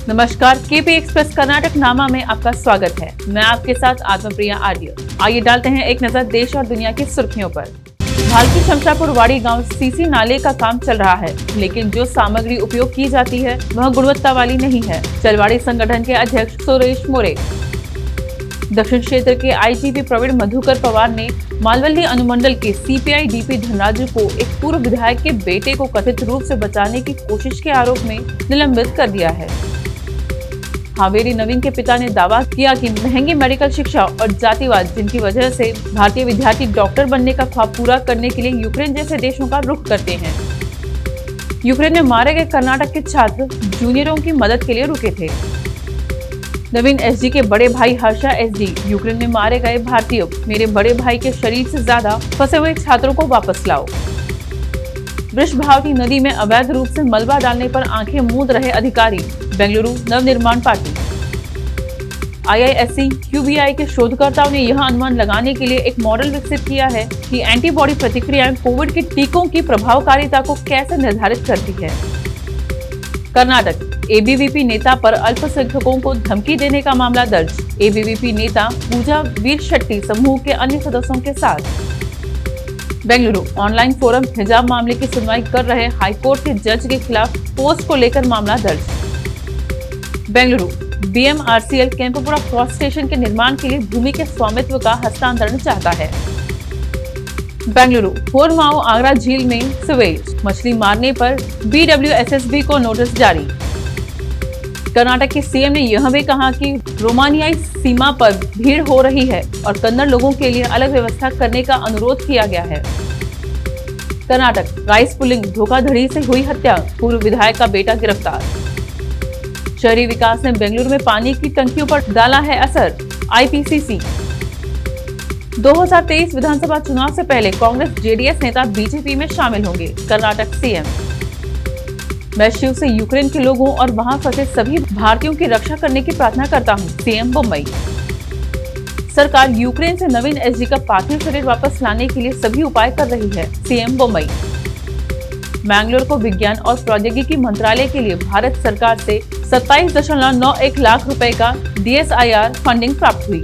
नमस्कार, KP express Karnataka नामा में आपका स्वागत है। मैं आपके साथ आत्मप्रिया आर्य। आइए डालते हैं एक नजर देश और दुनिया की सुर्खियों पर। भालकी शमशापुर वाड़ी गांव सीसी नाले का काम चल रहा है, लेकिन जो सामग्री उपयोग की जाती है वह गुणवत्ता वाली नहीं है। चलवाड़ी संगठन के अध्यक्ष सुरेश मोरे। दक्षिण क्षेत्र के आईजीपी प्रवीण मधुकर पवार ने मालवल्ली अनुमंडल के सीपीआई डीपी धनराजू को एक पूर्व विधायक के बेटे को कथित रूप से बचाने की कोशिश के आरोप में निलंबित कर दिया है। हावेरी नवीन के पिता ने दावा किया कि महंगी मेडिकल शिक्षा और जातिवाद, जिनकी वजह से भारतीय विद्यार्थी डॉक्टर बनने का ख्वाब पूरा करने के लिए यूक्रेन जैसे देशों का रुख करते हैं। यूक्रेन में मारे गए कर्नाटक के छात्र जूनियरों की मदद के लिए रुके थे। नवीन एसडी के बड़े भाई हर्षा एसडी, यूक्रेन में मारे गए भारतीयों, मेरे बड़े भाई के शरीर से ज्यादा फंसे हुए छात्रों को वापस लाओ। वृषभावती नदी में अवैध रूप से मलबा डालने पर आंखें मूंद रहे अधिकारी, बेंगलुरु नवनिर्माण पार्टी। आईआईएससी क्यूबीआई के शोधकर्ताओं ने यह अनुमान लगाने के लिए एक मॉडल विकसित किया है कि एंटीबॉडी प्रतिक्रियाएं कोविड के टीकों की प्रभावकारिता को कैसे निर्धारित करती है। कर्नाटक, एबीवीपी नेता पर अल्पसंख्यकों को धमकी देने का मामला दर्ज। एबीवीपी नेता पूजा वीर शेट्टी समूह के अन्य सदस्यों के साथ। बेंगलुरु, ऑनलाइन फोरम हिजाब मामले की सुनवाई कर रहे हाईकोर्ट के जज के खिलाफ पोस्ट को लेकर मामला दर्ज। बेंगलुरु, बीएमआरसीएल कैंपपुरा क्रॉस स्टेशन के निर्माण के लिए भूमि के स्वामित्व का हस्तांतरण चाहता है। बेंगलुरु, होरमाओ आगरा झील में सीवेज, मछली मारने पर बीडब्ल्यूएसएसबी को नोटिस जारी। कर्नाटक के सीएम ने यह भी कहा कि रोमानियाई सीमा पर भीड़ हो रही है और कन्नड़ लोगों के लिए अलग व्यवस्था करने का अनुरोध किया गया है। कर्नाटक, राइस पुलिंग धोखाधड़ी से हुई हत्या, पूर्व विधायक का बेटा गिरफ्तार। शहरी विकास ने बेंगलुरु में पानी की टंकियों पर डाला है असर, आईपीसीसी। 2023 विधानसभा चुनाव से पहले कांग्रेस जेडीएस नेता बीजेपी में शामिल होंगे, कर्नाटक सीएम। मैं शिव से यूक्रेन के लोगों और वहां फंसे सभी भारतीयों की रक्षा करने की प्रार्थना करता हूं, सीएम मुंबई। सरकार यूक्रेन से नवीन एसडी का पार्थिव शरीर वापस लाने के लिए सभी उपाय कर रही है, सीएम मुंबई। मैंगलोर को विज्ञान और प्रौद्योगिकी मंत्रालय के लिए भारत सरकार से 27.91 लाख रुपए का डीएसआईआर फंडिंग प्राप्त हुई।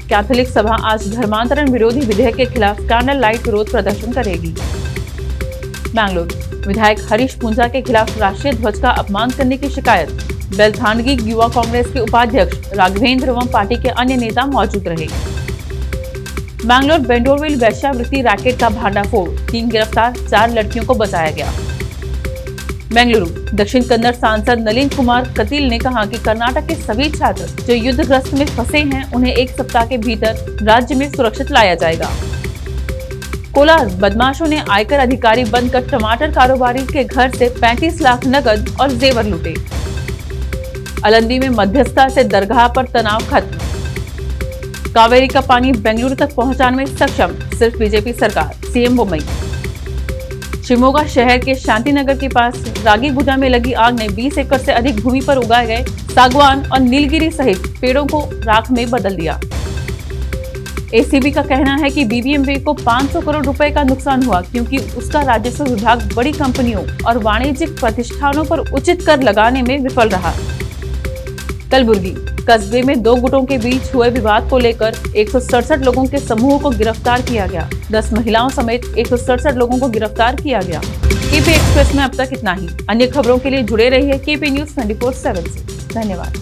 कैथोलिक सभा आज धर्मांतरण विरोधी विधेयक के खिलाफ कैंडल लाइट विरोध प्रदर्शन करेगी। मैंगलोर, विधायक हरीश पूंजा के खिलाफ राष्ट्रीय ध्वज का अपमान करने की शिकायत। बेलथानगी युवा कांग्रेस के उपाध्यक्ष राघवेंद्र एवं पार्टी के अन्य नेता मौजूद रहे। मैंगलोर बेंडोरविल वेश्यावृत्ति रैकेट का भांडाफोड़, 3 गिरफ्तार, 4 लड़कियों को बचाया गया। बेंगलुरु, दक्षिण कन्नड़ सांसद नलिन कुमार कतील ने कहा कि कर्नाटक के सभी छात्र जो युद्धग्रस्त में फंसे हैं, उन्हें 1 सप्ताह के भीतर राज्य में सुरक्षित लाया जाएगा। कोलार, बदमाशों ने आयकर अधिकारी बनकर टमाटर कारोबारी के घर से 35 लाख नकद और जेवर लूटे। अलंदी में मध्यस्थता से दरगाह पर तनाव खत्म। कावेरी का पानी बेंगलुरु तक पहुंचाने में सक्षम सिर्फ बीजेपी सरकार, सीएम मुंबई। शिमोगा शहर के शांतिनगर के पास रागीगुडा में लगी आग ने 20 एकड़ से अधिक भूमि पर उगाए गए सागवान और नीलगिरी सहित पेड़ों को राख में बदल दिया। एसीबी का कहना है कि बीबीएमबी को 500 करोड़ रुपए का नुकसान हुआ, क्योंकि उसका राजस्व विभाग बड़ी कंपनियों और वाणिज्यिक प्रतिष्ठानों पर उचित कर लगाने में विफल रहा। कलबुर्गी, कस्बे में 2 गुटों के बीच हुए विवाद को लेकर 167 लोगों के समूह को गिरफ्तार किया गया। 10 महिलाओं समेत 167 लोगों को गिरफ्तार किया गया। केपी एक्सप्रेस में अब तक इतना ही। अन्य खबरों के लिए जुड़े रहिए केपी न्यूज 24/7 से। धन्यवाद।